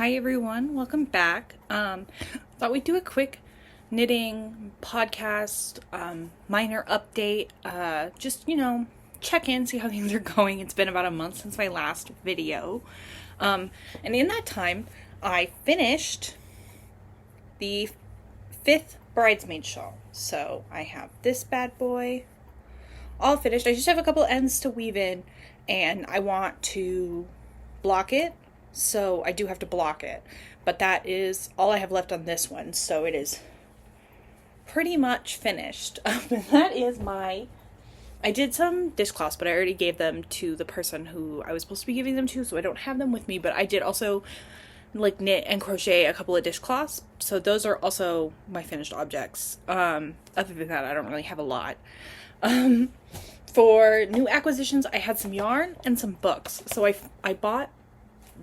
Hi everyone, welcome back. Thought we'd do a quick knitting podcast, minor update, just, check in, see how things are going. It's been about a month since my last video. And in that time, I finished the 5th bridesmaid shawl. So I have this bad boy all finished. I just have a couple ends to weave in, and I want to block it. So I do have to block it, but that is all I have left on this one. So it is pretty much finished. That is I did some dishcloths, but I already gave them to the person who I was supposed to be giving them to, so I don't have them with me, but I did also knit and crochet a couple of dishcloths. So those are also my finished objects. Other than that, I don't really have a lot. For new acquisitions, I had some yarn and some books. So I bought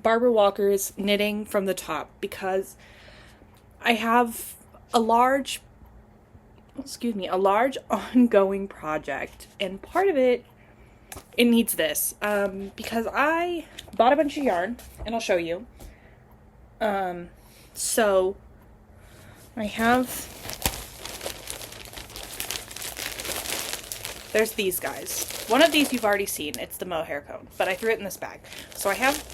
Barbara Walker's Knitting from the Top because I have a large ongoing project, and part of it needs this, because I bought a bunch of yarn, and I'll show you. So I have, there's these guys. One of these you've already seen, it's the mohair cone, but I threw it in this bag. So I have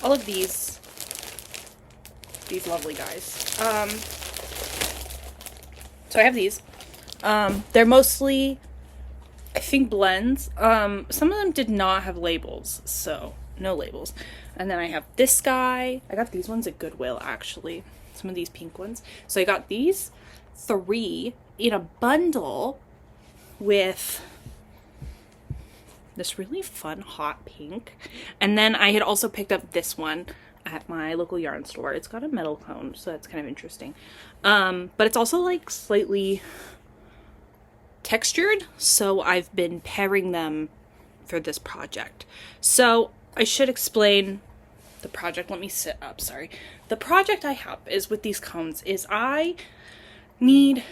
all of these lovely guys. So I have these. They're mostly, I think, blends. Some of them did not have labels, so no labels. And then I have this guy. I got these ones at Goodwill, actually. Some of these pink ones. So I got these 3 in a bundle with this really fun hot pink. And then I had also picked up this one at my local yarn store. It's got a metal cone, so that's kind of interesting. But it's also like slightly textured, so I've been pairing them for this project. So I should explain the project. Let me sit up, sorry. The project I have is with these cones is I need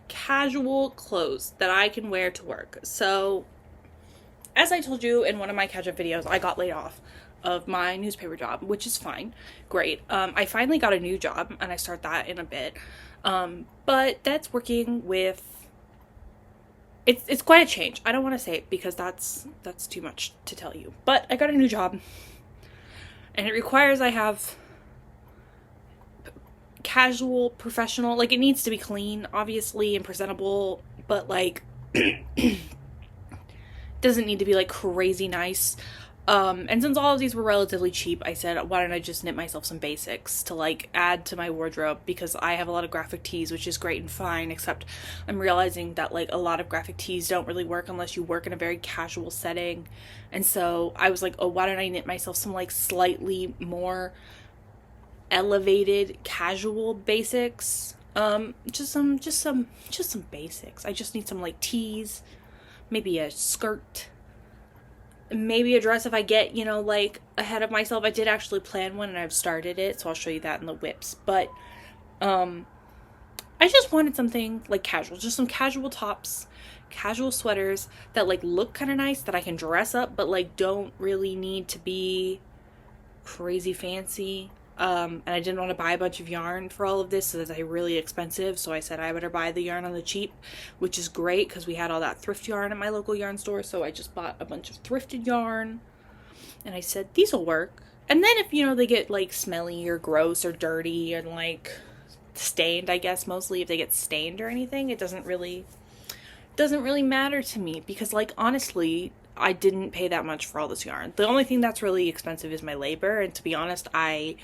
casual clothes that I can wear to work. So as I told you in one of my catch-up videos, I got laid off of my newspaper job, which is fine. Great. I finally got a new job, and I start that in a bit. But that's working with, it's quite a change. I don't want to say it because that's too much to tell you. But I got a new job, and it requires I have casual, professional, like it needs to be clean, obviously, and presentable, but like doesn't need to be like crazy nice. And since all of these were relatively cheap, I said, why don't I just knit myself some basics to like add to my wardrobe, because I have a lot of graphic tees, which is great and fine, except I'm realizing that like a lot of graphic tees don't really work unless you work in a very casual setting. And so I was like, oh, why don't I knit myself some like slightly more elevated casual basics? Just some basics. I just need some like tees, maybe a skirt, maybe a dress if I get, like ahead of myself. I did actually plan one and I've started it, so I'll show you that in the WIPs. But I just wanted something like casual, just some casual tops, casual sweaters that like look kind of nice, that I can dress up, but like don't really need to be crazy fancy. And I didn't want to buy a bunch of yarn for all of this, so that's really expensive. So I said I better buy the yarn on the cheap, which is great because we had all that thrift yarn at my local yarn store. So I just bought a bunch of thrifted yarn, and I said these will work. And then if they get like smelly or gross or dirty and like stained, I guess mostly if they get stained or anything, it doesn't really matter to me, because like honestly, I didn't pay that much for all this yarn. The only thing that's really expensive is my labor, and to be honest, I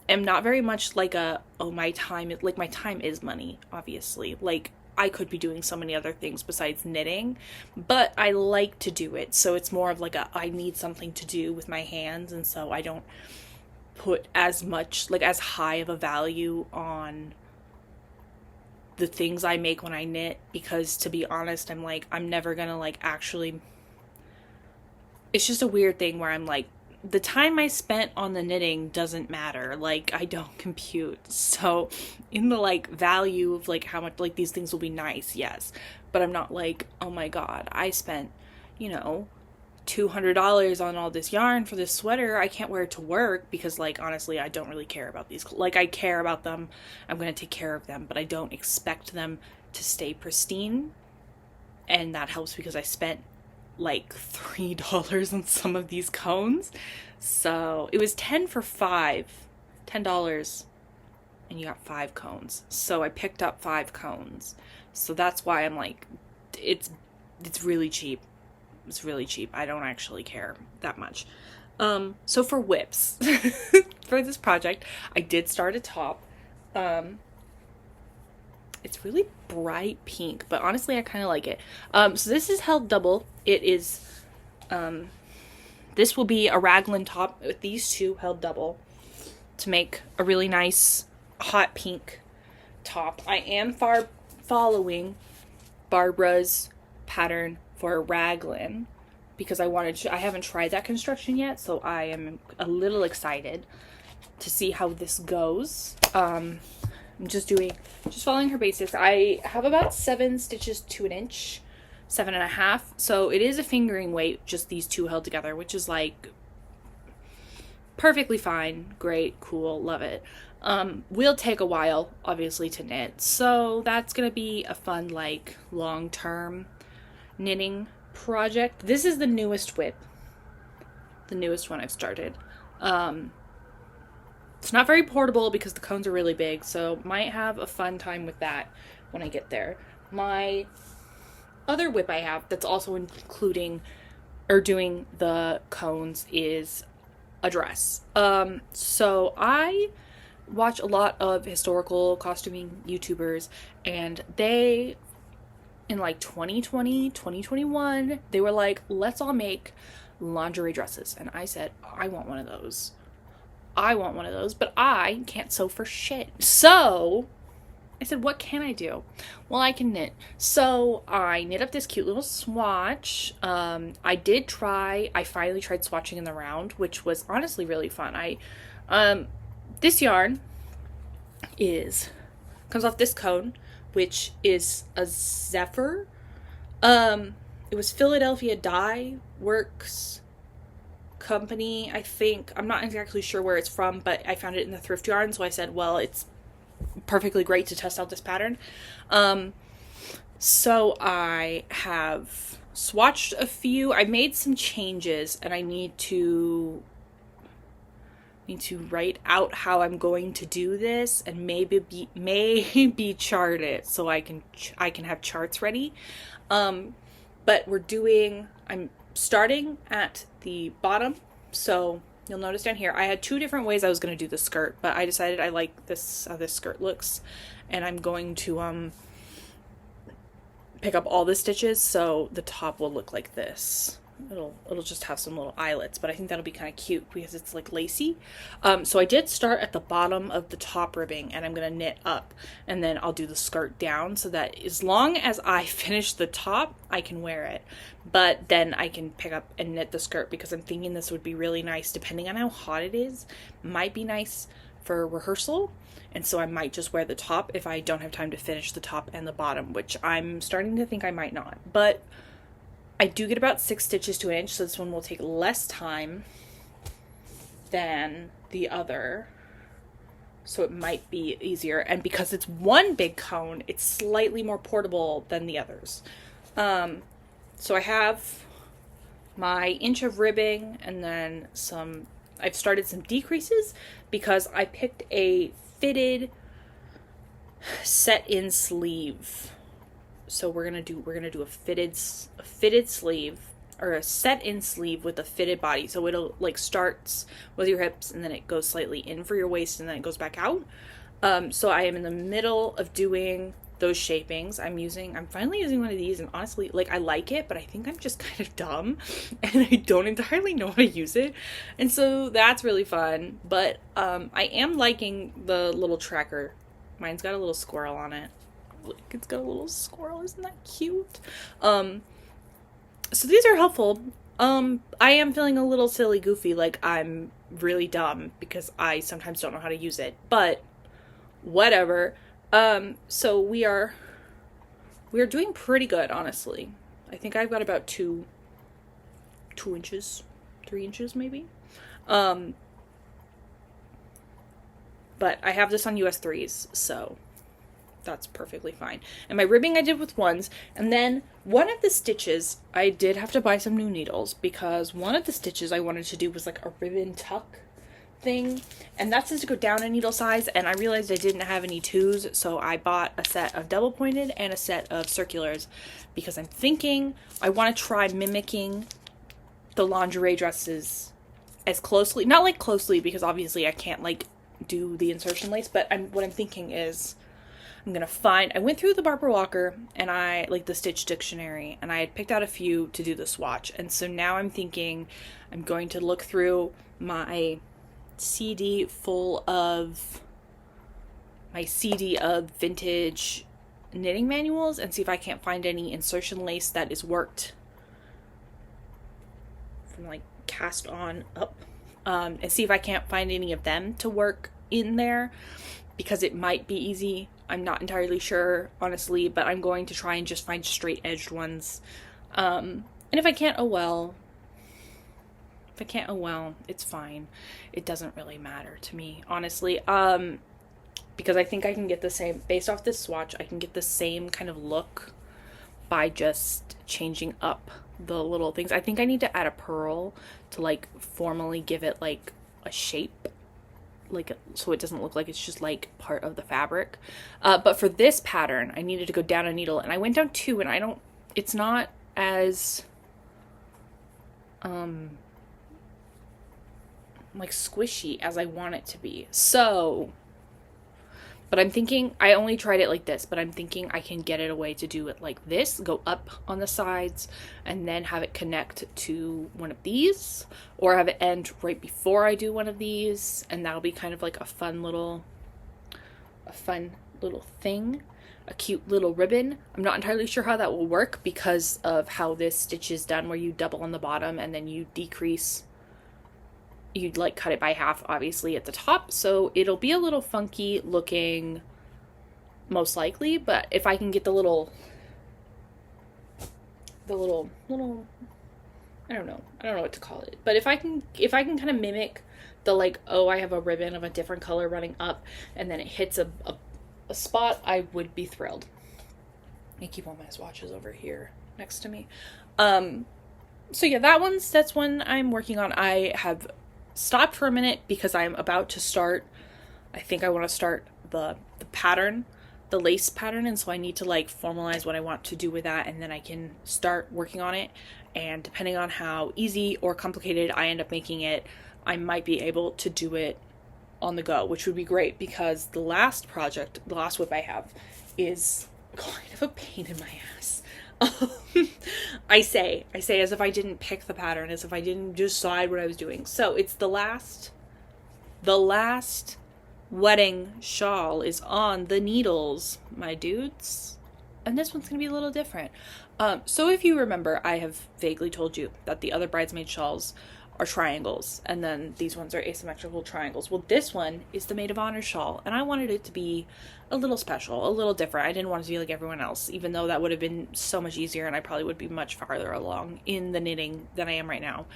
am not very much like my time is money, obviously. Like, I could be doing so many other things besides knitting, but I like to do it, so it's more of like I need something to do with my hands, and so I don't put as much, like as high of a value on the things I make when I knit, because to be honest, I'm never gonna like actually, it's just a weird thing where I'm like, the time I spent on the knitting doesn't matter. Like, I don't compute. So in the like value of like how much like these things will be nice, yes, but I'm not like, oh my god, I spent $200 on all this yarn for this sweater. I can't wear it to work because, like, honestly, I don't really care about these. Like, I care about them. I'm going to take care of them, but I don't expect them to stay pristine. And that helps because I spent like $3 on some of these cones. So it was 10 for $5, $10, and you got 5 cones. So I picked up 5 cones. So that's why I'm like, it's really cheap. It's really cheap. I don't actually care that much. So for WIPs, for this project, I did start a top. It's really bright pink, but honestly, I kind of like it. So this is held double. It is, this will be a raglan top with these two held double to make a really nice hot pink top. I am following Barbara's pattern for a raglan because I haven't tried that construction yet, so I am a little excited to see how this goes. I'm just following her basics. I have about 7 stitches to an inch, 7.5. So it is a fingering weight, just these two held together, which is like perfectly fine, great, cool, love it. Will take a while, obviously, to knit. So that's gonna be a fun, like, long-term knitting project. This is the newest WIP, the newest one I've started. It's not very portable because the cones are really big, so might have a fun time with that when I get there. My other WIP I have that's also including or doing the cones is a dress. So I watch a lot of historical costuming YouTubers, and they, in like 2020, 2021, they were like, let's all make lingerie dresses. And I said, I want one of those. But I can't sew for shit. So I said, what can I do? Well, I can knit. So I knit up this cute little swatch. I finally tried swatching in the round, which was honestly really fun. This yarn comes off this cone, which is a Zephyr. It was Philadelphia Dye Works company, I think. I'm not exactly sure where it's from, but I found it in the thrift yarn, so I said, well, it's perfectly great to test out this pattern. So I have swatched a few. I made some changes, and I need to write out how I'm going to do this, and maybe chart it so I can have charts ready. But I'm starting at the bottom, so you'll notice down here I had 2 different ways I was going to do the skirt, but I decided I like how this skirt looks, and I'm going to pick up all the stitches so the top will look like this. It'll just have some little eyelets, but I think that'll be kind of cute because it's like lacy. So I did start at the bottom of the top ribbing, and I'm gonna knit up, and then I'll do the skirt down so that as long as I finish the top, I can wear it. But then I can pick up and knit the skirt because I'm thinking this would be really nice, depending on how hot it is. Might be nice for rehearsal, and so I might just wear the top if I don't have time to finish the top and the bottom, which I'm starting to think I might not. But I do get about 6 stitches to an inch, so this one will take less time than the other, so it might be easier. And because it's one big cone, it's slightly more portable than the others. So I have my inch of ribbing, and then I've started some decreases because I picked a fitted set-in sleeve. So we're gonna do a fitted sleeve, or a set-in sleeve with a fitted body. So it'll like starts with your hips, and then it goes slightly in for your waist, and then it goes back out. So I am in the middle of doing those shapings. I'm finally using one of these, and honestly, like, I like it, but I think I'm just kind of dumb and I don't entirely know how to use it. And so that's really fun. But I am liking the little tracker. Mine's got a little squirrel on it. Look, it's got a little squirrel. Isn't that cute? So these are helpful. I am feeling a little silly goofy, like I'm really dumb because I sometimes don't know how to use it, but whatever. So we are doing pretty good, honestly. I think I've got about two 2 inches, 3 inches maybe. But I have this on US 3s, so that's perfectly fine. And my ribbing I did with 1s, and then one of the stitches, I did have to buy some new needles, because one of the stitches I wanted to do was like a ribbon tuck thing, and that's just to go down a needle size, and I realized I didn't have any 2s, so I bought a set of double pointed and a set of circulars, because I'm thinking I want to try mimicking the lingerie dresses as closely, not like closely, because obviously I can't like do the insertion lace, but what I'm thinking is I'm gonna find, I went through the Barbara Walker and I like the Stitch Dictionary, and I had picked out a few to do the swatch, and so now I'm thinking I'm going to look through my CD full of vintage knitting manuals and see if I can't find any insertion lace that is worked from like cast on up, and see if I can't find any of them to work in there, because it might be easy. I'm not entirely sure, honestly, but I'm going to try and just find straight edged ones. And if I can't, oh well. If I can't, oh well, it's fine. It doesn't really matter to me, honestly. Because I think I can get the same, based off this swatch, I can get the same kind of look by just changing up the little things. I think I need to add a pearl to like formally give it like a shape, like so it doesn't look like it's just like part of the fabric. But for this pattern I needed to go down a needle, and I went down 2, and it's not as like squishy as I want it to be. So, but I'm thinking, I only tried it like this, but I'm thinking I can get it a way to do it like this, go up on the sides, and then have it connect to one of these, or have it end right before I do one of these, and that'll be kind of like a fun little thing, a cute little ribbon. I'm not entirely sure how that will work because of how this stitch is done, where you double on the bottom and then you decrease. You'd like cut it by half, obviously, at the top, so it'll be a little funky looking, most likely. But if I can get the little I don't know what to call it, but if I can kind of mimic the like, oh, I have a ribbon of a different color running up and then it hits a spot, I would be thrilled. I keep all my swatches over here next to me. So yeah, that's one I'm working on. I have stopped for a minute because I'm about to start, I think I want to start the pattern, the lace pattern, and so I need to like formalize what I want to do with that, and then I can start working on it. And depending on how easy or complicated I end up making it, I might be able to do it on the go, which would be great, because the last WIP I have is kind of a pain in my ass. I say as if I didn't pick the pattern, as if I didn't decide what I was doing. So it's the last wedding shawl is on the needles, my dudes. And this one's gonna be a little different. So if you remember, I have vaguely told you that the other bridesmaid shawls are triangles, and then these ones are asymmetrical triangles. Well, this one is the maid of honor shawl, and I wanted it to be a little special, a little different. I didn't want it to be like everyone else, even though that would have been so much easier, and I probably would be much farther along in the knitting than I am right now.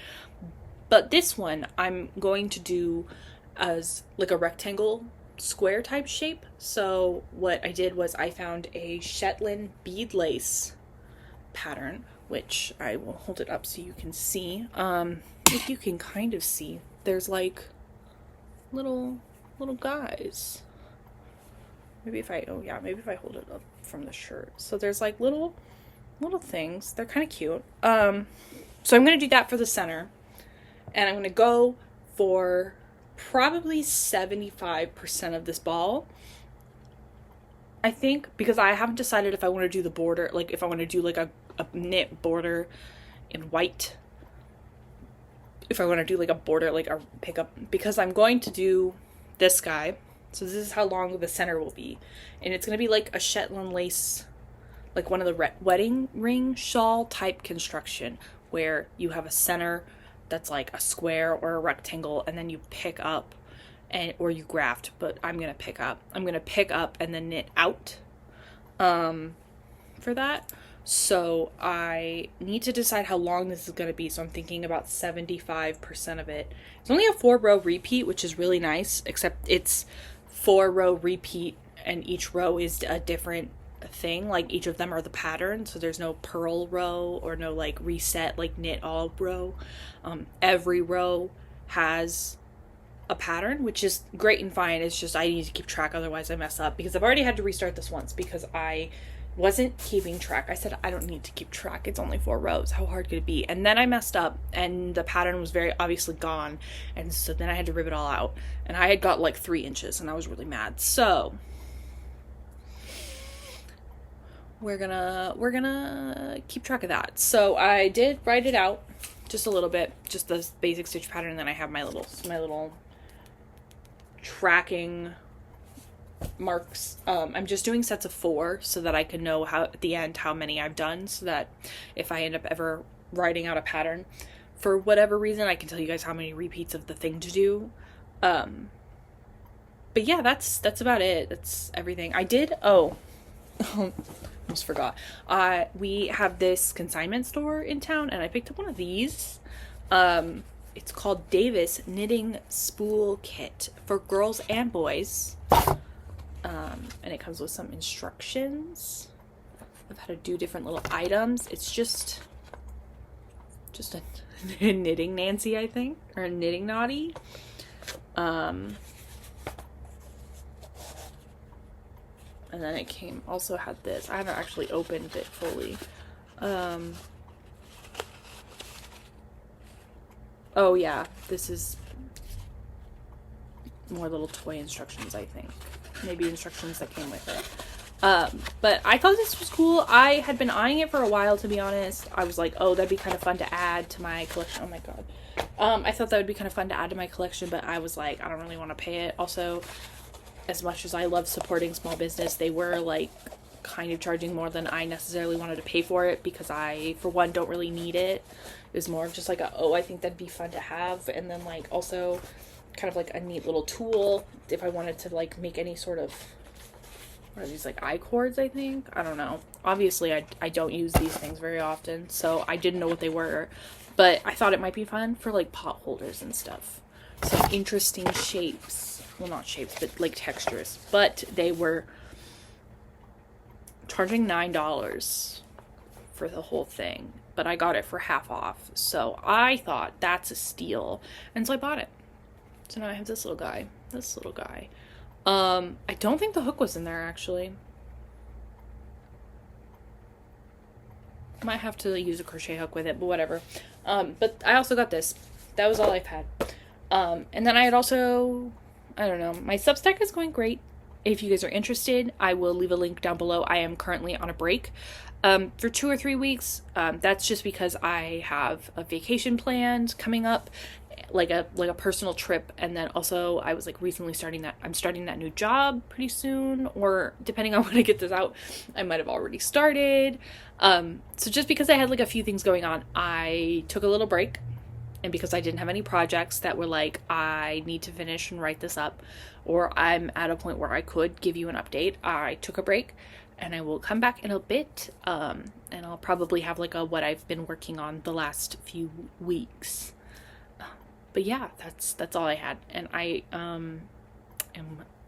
But this one I'm going to do as like a rectangle square type shape. So what I did was I found a Shetland bead lace pattern, which I will hold it up so you can see. If you can kind of see, there's like little guys. Maybe if I hold it up from the shirt. So there's like little things. They're kind of cute. So I'm going to do that for the center, and I'm going to go for probably 75% of this ball, I think, because I haven't decided if I want to do the border, like if I want to do like a knit border in white, if I want to do like a border, like a pickup, because I'm going to do this guy. So this is how long the center will be, and it's going to be like a Shetland lace, like one of the wedding ring shawl type construction, where you have a center that's like a square or a rectangle, and then you pick up or you graft, but I'm going to pick up and then knit out for that. So I need to decide how long this is going to be. So I'm thinking about 75% of it. It's only a 4-row repeat, which is really nice, except it's 4-row repeat and each row is a different thing. Like each of them are the pattern. So there's no purl row or no like reset, like knit all row. Every row has a pattern, which is great and fine. It's just I need to keep track, otherwise I mess up, because I've already had to restart this once because I wasn't keeping track. I said I don't need to keep track, it's only 4 rows, how hard could it be? And then I messed up and the pattern was very obviously gone, and so then I had to rip it all out, and I had got like 3 inches and I was really mad. So we're gonna keep track of that. So I did write it out just a little bit, just the basic stitch pattern, and then I have my little tracking marks. I'm just doing sets of 4 so that I can know how at the end how many I've done, so that if I end up ever writing out a pattern for whatever reason, I can tell you guys how many repeats of the thing to do. But yeah, that's about it. That's everything. I did almost forgot. We have this consignment store in town and I picked up one of these. It's called Davis Knitting Spool Kit for girls and boys. And it comes with some instructions of how to do different little items. It's just a knitting Nancy, I think, or a knitting naughty. And then it also had this. I haven't actually opened it fully. Oh yeah, this is more little toy instructions, I think. Maybe instructions that came with it. But I thought this was cool. I had been eyeing it for a while, to be honest. I was like, oh, that'd be kind of fun to add to my collection. Oh my god. I thought that would be kind of fun to add to my collection, but I was like, I don't really want to pay it. Also, as much as I love supporting small business, they were like kind of charging more than I necessarily wanted to pay for it, because I, for one, don't really need it. It was more of just like I think that'd be fun to have, and then like also kind of like a neat little tool if I wanted to like make any sort of, what are these, like I-cords, I think? I don't know. Obviously I don't use these things very often, so I didn't know what they were, but I thought it might be fun for like pot holders and stuff. Some interesting shapes. Well, not shapes, but like textures. But they were charging $9 for the whole thing, but I got it for half off, so I thought that's a steal, and so I bought it. So now I have this little guy. I don't think the hook was in there, actually. Might have to use a crochet hook with it, but whatever. But I also got this. That was all I've had. And then I had also, I don't know, my Substack is going great. If you guys are interested, I will leave a link down below. I am currently on a break for 2 or 3 weeks. That's just because I have a vacation planned coming up, like a personal trip, and then also I was like recently I'm starting that new job pretty soon, or depending on when I get this out, I might have already started. So just because I had like a few things going on, I took a little break, and because I didn't have any projects that were like, I need to finish and write this up, or I'm at a point where I could give you an update, I took a break, and I will come back in a bit, and I'll probably have like a what I've been working on the last few weeks. But yeah, that's all I had, and I am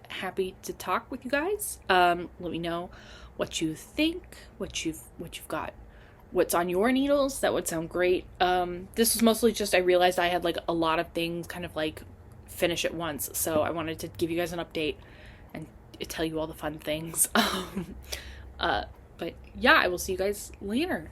happy to talk with you guys. Let me know what you think, what you've got, what's on your needles. That would sound great. This was mostly just I realized I had like a lot of things kind of like finish at once, so I wanted to give you guys an update and tell you all the fun things. But yeah, I will see you guys later.